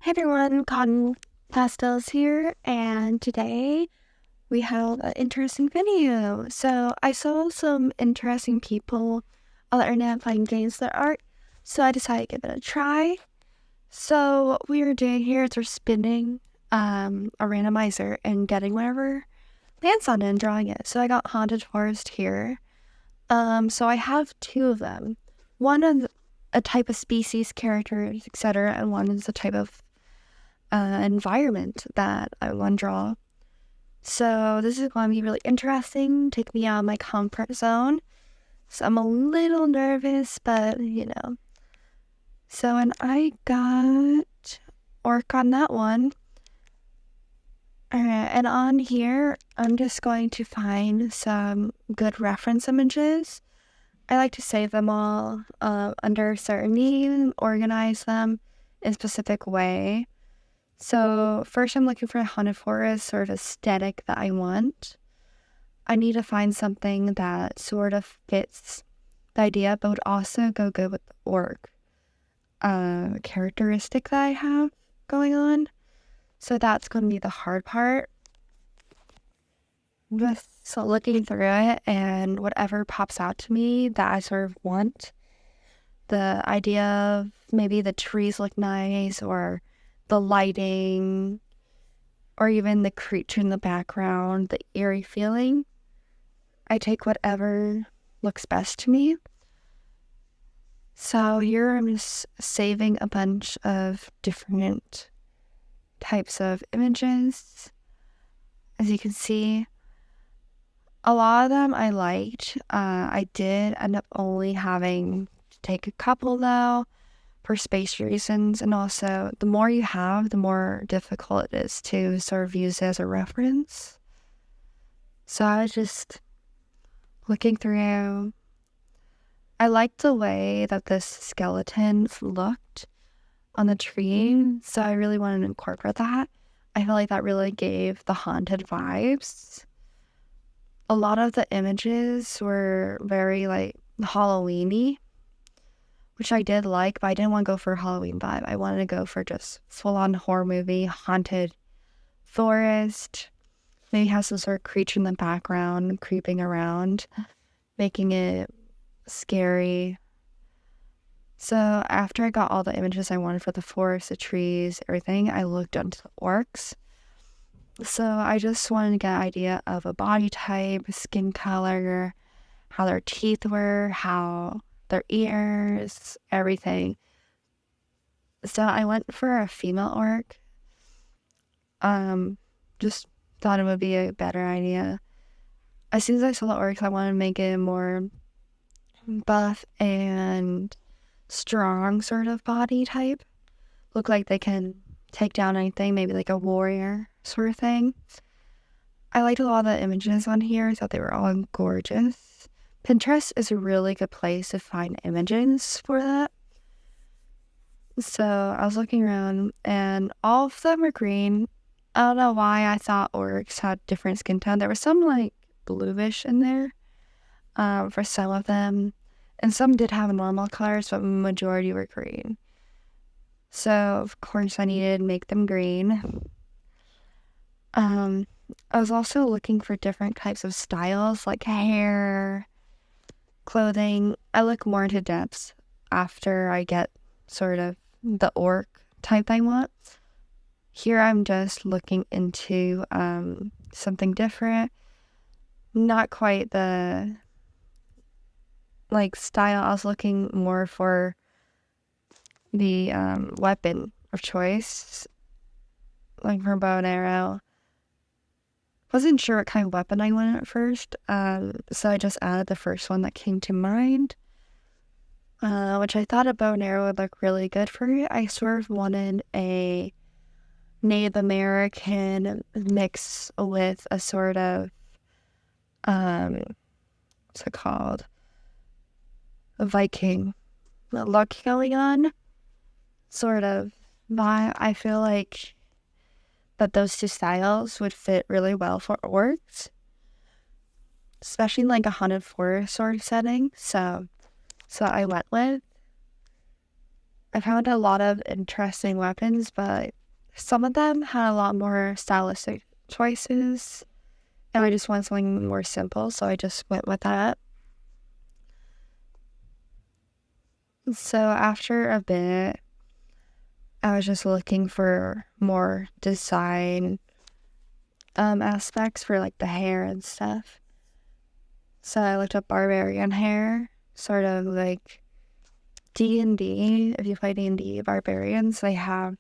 Hey everyone, Cotton Pastels here, and today we have an interesting video. So I saw some interesting people on the internet playing games that art, so I decided to give it a try. So what we are doing here is we're spinning a randomizer and getting whatever lands on it and drawing it. So I got Haunted Forest here. So I have two of them. One is a type of species, characters, etc., and one is a type of environment that I want to draw. So this is going to be really interesting, take me out of my comfort zone. So I'm a little nervous, but So and I got orc on that one. And on here, I'm just going to find some good reference images. I like to save them all under a certain name, organize them in a specific way. So first I'm looking for a haunted forest sort of aesthetic that I want. I need to find something that sort of fits the idea, but would also go good with the orc characteristic that I have going on. So that's going to be the hard part. Just looking through it and whatever pops out to me that I sort of want. The idea of maybe the trees look nice, or the lighting, or even the creature in the background, the eerie feeling. I take whatever looks best to me. So here I'm just saving a bunch of different types of images. As you can see, a lot of them I liked. I did end up only having to take a couple though, for space reasons, and also the more you have, the more difficult it is to sort of use it as a reference. So I was just looking through. I liked the way that this skeleton looked on the tree, so I really wanted to incorporate that. I feel like that really gave the haunted vibes. A lot of the images were very Halloween-y, which I did like, but I didn't want to go for a Halloween vibe. I wanted to go for just full-on horror movie, haunted forest. Maybe have some sort of creature in the background creeping around, making it scary. So after I got all the images I wanted for the forest, the trees, everything, I looked onto the orcs. So I just wanted to get an idea of a body type, skin color, how their teeth were, how their ears, everything. So I went for a female orc. Just thought it would be a better idea. As soon as I saw the orcs, I wanted to make it more buff and strong sort of body type. Look like they can take down anything, maybe like a warrior sort of thing. I liked a lot of the images on here. I thought they were all gorgeous. Pinterest is a really good place to find images for that. So I was looking around and all of them are green. I don't know why I thought orcs had different skin tone. There was some bluish in there for some of them. And some did have normal colors, but majority were green. So of course I needed to make them green. I was also looking for different types of styles, like hair, clothing. I look more into depths after I get sort of the orc type I want. Here I'm just looking into something different. Not quite the style. I was looking more for the weapon of choice, like for bow and arrow. Wasn't sure what kind of weapon I wanted at first, so I just added the first one that came to mind, which I thought a bow and arrow would look really good for it. I sort of wanted a Native American mix with a sort of, what's it called? A Viking look going on, sort of vibe. I feel like that those two styles would fit really well for orcs, especially in a haunted forest sort of setting. So I went with. I found a lot of interesting weapons, but some of them had a lot more stylistic choices, and I just wanted something more simple, so I just went with that. So after a bit, I was just looking for more design aspects for like the hair and stuff. So I looked up barbarian hair, sort of like D&D. If you play D&D, barbarians, they have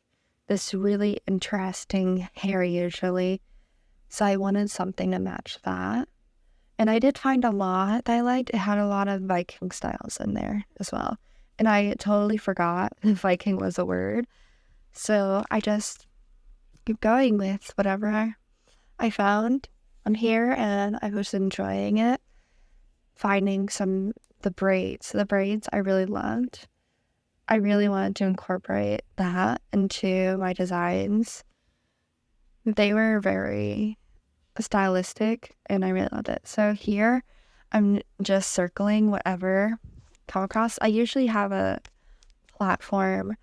this really interesting hair usually. So I wanted something to match that. And I did find a lot that I liked. It had a lot of Viking styles in there as well. And I totally forgot Viking was a word. So I just keep going with whatever I found on here, and I was enjoying it. Finding the braids. The braids I really loved. I really wanted to incorporate that into my designs. They were very stylistic, and I really loved it. So here, I'm just circling whatever come across. I usually have a platform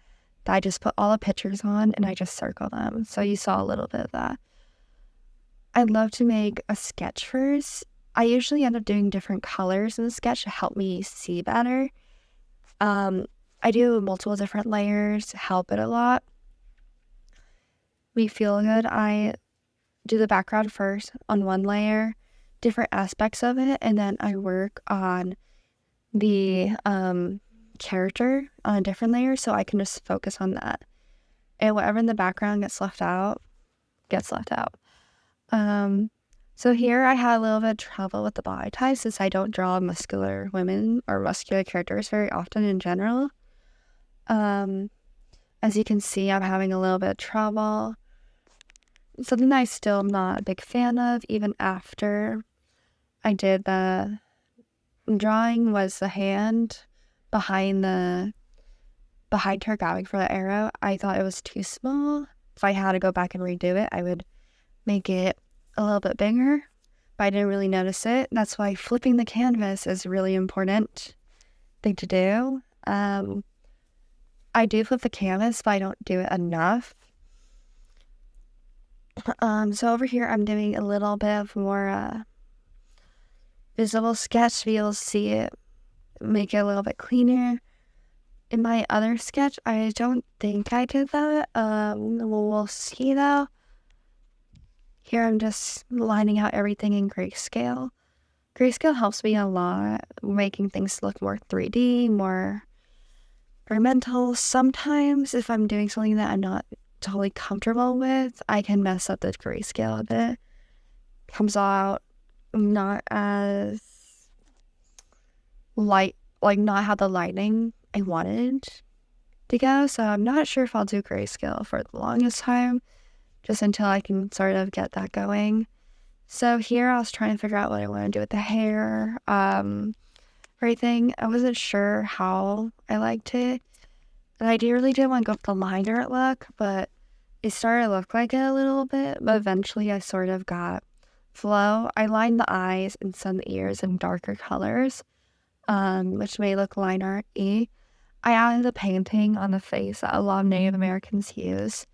that I just put all the pictures on, and I just circle them. So you saw a little bit of that. I'd love to make a sketch first. I usually end up doing different colors in the sketch to help me see better. I do multiple different layers to help it a lot. Me feel good. I do the background first on one layer, different aspects of it, and then I work on the character on a different layer, so I can just focus on that. And whatever in the background gets left out, gets left out. So here I had a little bit of trouble with the body type since I don't draw muscular women or muscular characters very often in general. As you can see, I'm having a little bit of trouble. Something that I still am not a big fan of, even after I did the drawing, was the hand behind her going for the arrow. I thought it was too small. If I had to go back and redo it, I would make it a little bit bigger, but I didn't really notice it. That's why flipping the canvas is a really important thing to do. I do flip the canvas, but I don't do it enough. So over here, I'm doing a little bit of more visible sketch to be able to see it, make it a little bit cleaner. In my other sketch, I don't think I did that. We'll see though. Here I'm just lining out everything in grayscale. Grayscale helps me a lot, making things look more 3D, more experimental. Sometimes if I'm doing something that I'm not totally comfortable with, I can mess up the grayscale a bit. Comes out not as light, like not how the lighting I wanted to go. So I'm not sure if I'll do grayscale for the longest time, just until I can sort of get that going. So here I was trying to figure out what I want to do with the hair, everything. I wasn't sure how I liked it. And I really didn't want to go with the liner look, but it started to look like it a little bit. But eventually I sort of got flow. I lined the eyes and some ears in darker colors, which may look line art-y. I added the painting on the face that a lot of Native Americans use.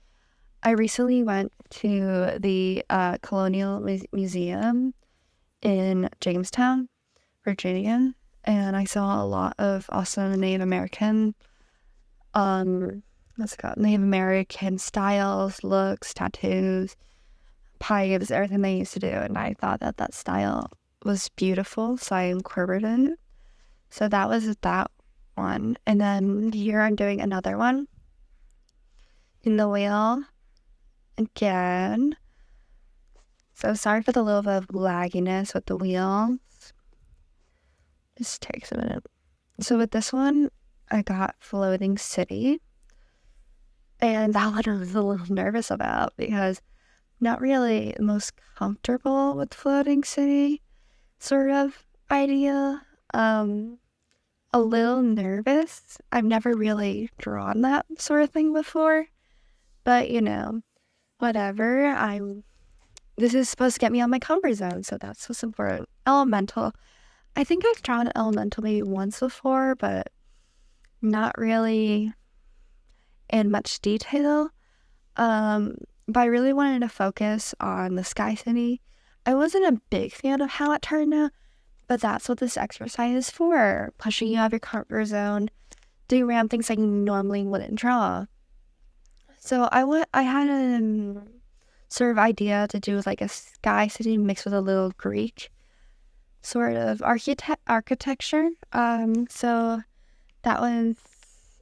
I recently went to the Colonial Museum in Jamestown, Virginia, and I saw a lot of awesome Native American, Native American styles, looks, tattoos, pipes, everything they used to do, and I thought that style was beautiful, so I incorporated it. So that was that one, and then here I'm doing another one in the wheel. Again, so sorry for the little bit of lagginess with the wheels. This takes a minute. So with this one, I got Floating City, and that one I was a little nervous about because I'm not really most comfortable with Floating City sort of idea. A little nervous. I've never really drawn that sort of thing before, but whatever. This is supposed to get me on my comfort zone, so that's what's important. Elemental. I think I've drawn an elemental maybe once before, but not really in much detail. But I really wanted to focus on the Sky City. I wasn't a big fan of how it turned out, but that's what this exercise is for, pushing you out of your comfort zone, doing random things I normally wouldn't draw. So I had a sort of idea to do like a Sky City mixed with a little Greek sort of architecture. So that was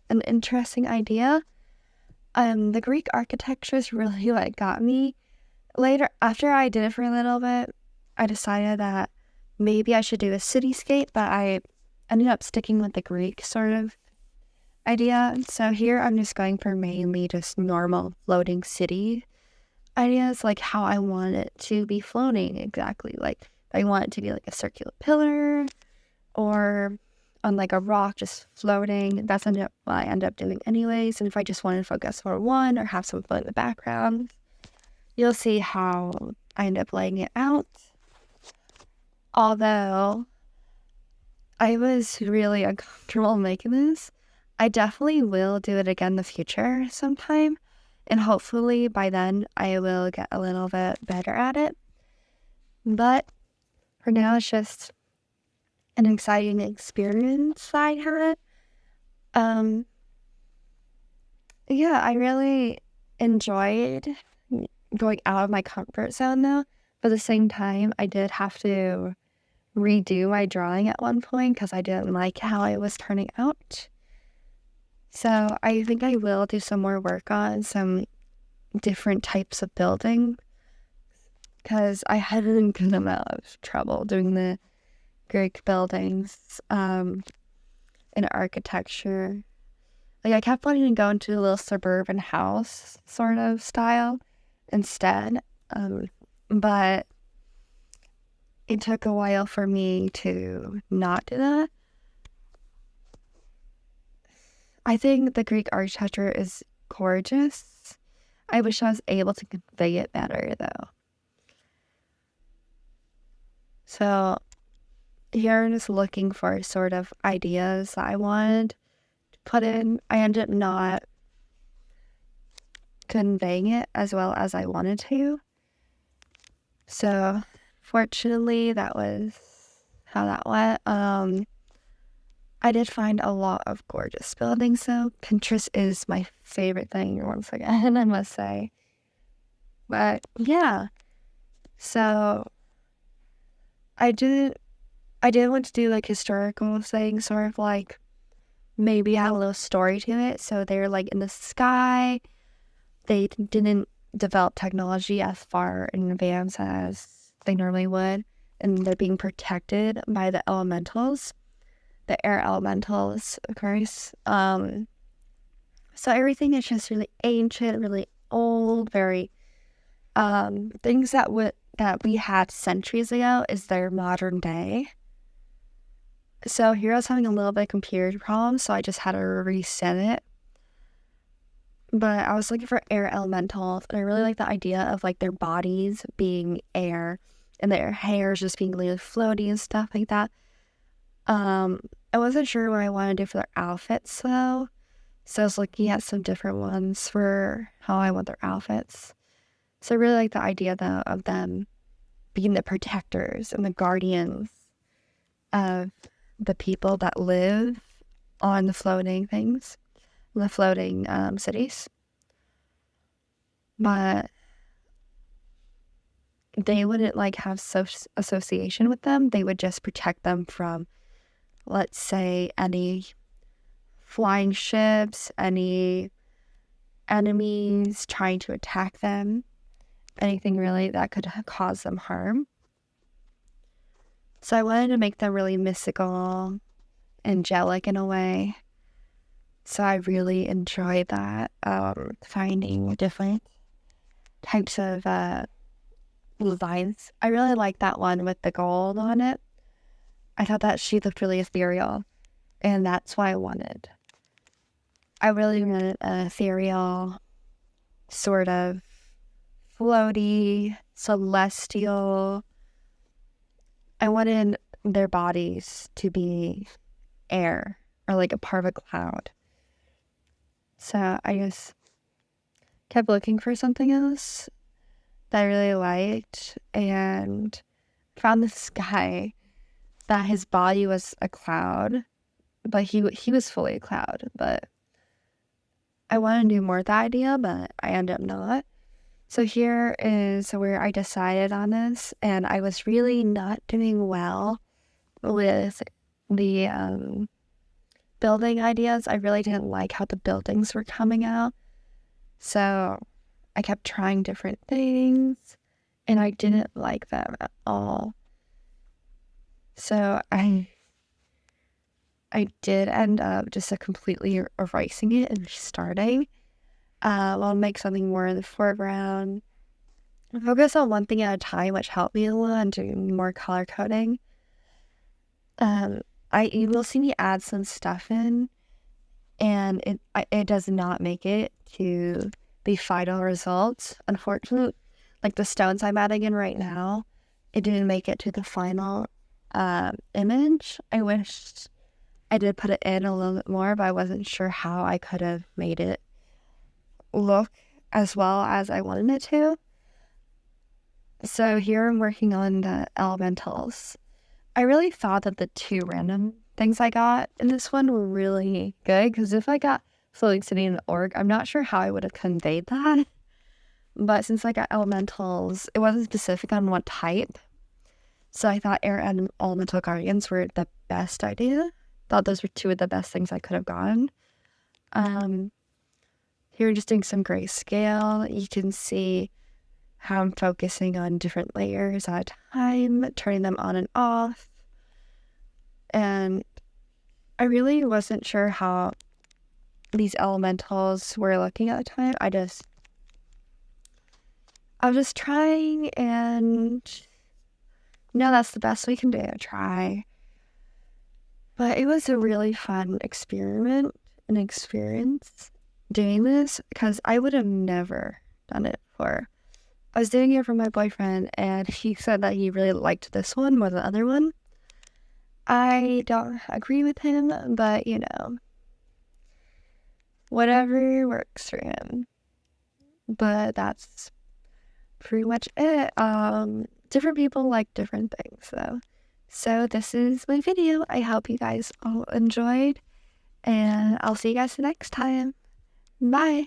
an interesting idea. The Greek architecture is really what got me. Later, after I did it for a little bit, I decided that maybe I should do a cityscape, but I ended up sticking with the Greek sort of idea. So here I'm just going for mainly just normal floating city ideas, like how I want it to be floating exactly. Like I want it to be like a circular pillar or on like a rock just floating. That's what I end up doing anyways. And if I just want to focus for one or have some fun in the background, you'll see how I end up laying it out. Although I was really uncomfortable making this, I definitely will do it again in the future sometime. And hopefully by then I will get a little bit better at it. But for now, it's just an exciting experience I had. Yeah, I really enjoyed going out of my comfort zone though. But at the same time, I did have to redo my drawing at one point because I didn't like how it was turning out. So I think I will do some more work on some different types of building because I had a good amount of trouble doing the Greek buildings in architecture. Like I kept wanting to go into a little suburban house sort of style instead, but it took a while for me to not do that. I think the Greek architecture is gorgeous. I wish I was able to convey it better though. So here I'm just looking for sort of ideas that I wanted to put in. I ended up not conveying it as well as I wanted to. So fortunately that was how that went. I did find a lot of gorgeous buildings though. Pinterest is my favorite thing once again, I must say. But yeah. So I did want to do like historical things, sort of like maybe have a little story to it. So they're like in the sky. They didn't develop technology as far in advance as they normally would. And they're being protected by the elementals, the air elementals, of course. So everything is just really ancient, really old, very things that we had centuries ago is their modern day. So here I was having a little bit of computer problems, so I just had to reset it. But I was looking for air elementals, and I really like the idea of like their bodies being air and their hairs just being really floaty and stuff like that. I wasn't sure what I wanted to do for their outfits though, so I was looking at some different ones for how I want their outfits. So I really like the idea though of them being the protectors and the guardians of the people that live on the floating things, the floating cities. But they wouldn't like have association with them. They would just protect them from, let's say, any flying ships, any enemies trying to attack them, anything really that could cause them harm. So I wanted to make them really mystical, angelic in a way. So I really enjoyed that, finding different types of designs. I really like that one with the gold on it. I thought that she looked really ethereal, and that's what I wanted. I really wanted an ethereal, sort of floaty, celestial. I wanted their bodies to be air or like a part of a cloud. So I just kept looking for something else that I really liked and found this guy that his body was a cloud, but he was fully a cloud. But I want to do more with that idea, but I ended up not. So here is where I decided on this, and I was really not doing well with the building ideas. I really didn't like how the buildings were coming out. So I kept trying different things, and I didn't like them at all. So I did end up just completely erasing it and restarting. I'll make something more in the foreground. Focus on one thing at a time, which helped me a lot and doing more color coding. You will see me add some stuff in, and it does not make it to the final results, unfortunately. Like the stones I'm adding in right now, it didn't make it to the final image. I wish I did put it in a little bit more, but I wasn't sure how I could have made it look as well as I wanted it to. So here I'm working on the elementals. I really thought that the 2 random things I got in this one were really good, because if I got Floating City and Orc, I'm not sure how I would have conveyed that. But since I got elementals, it wasn't specific on what type. So I thought air and elemental guardians were the best idea. Thought those were 2 of the best things I could have gotten. Here I'm just doing some grayscale. You can see how I'm focusing on different layers at a time, turning them on and off. And I really wasn't sure how these elementals were looking at the time. I was just trying, and that's the best we can do, try. But it was a really fun experience doing this, because I would have never done it before. I was doing it for my boyfriend, and he said that he really liked this one more than the other one. I don't agree with him, but whatever works for him. But that's pretty much it. Different people like different things, though. So this is my video. I hope you guys all enjoyed, and I'll see you guys next time. Bye.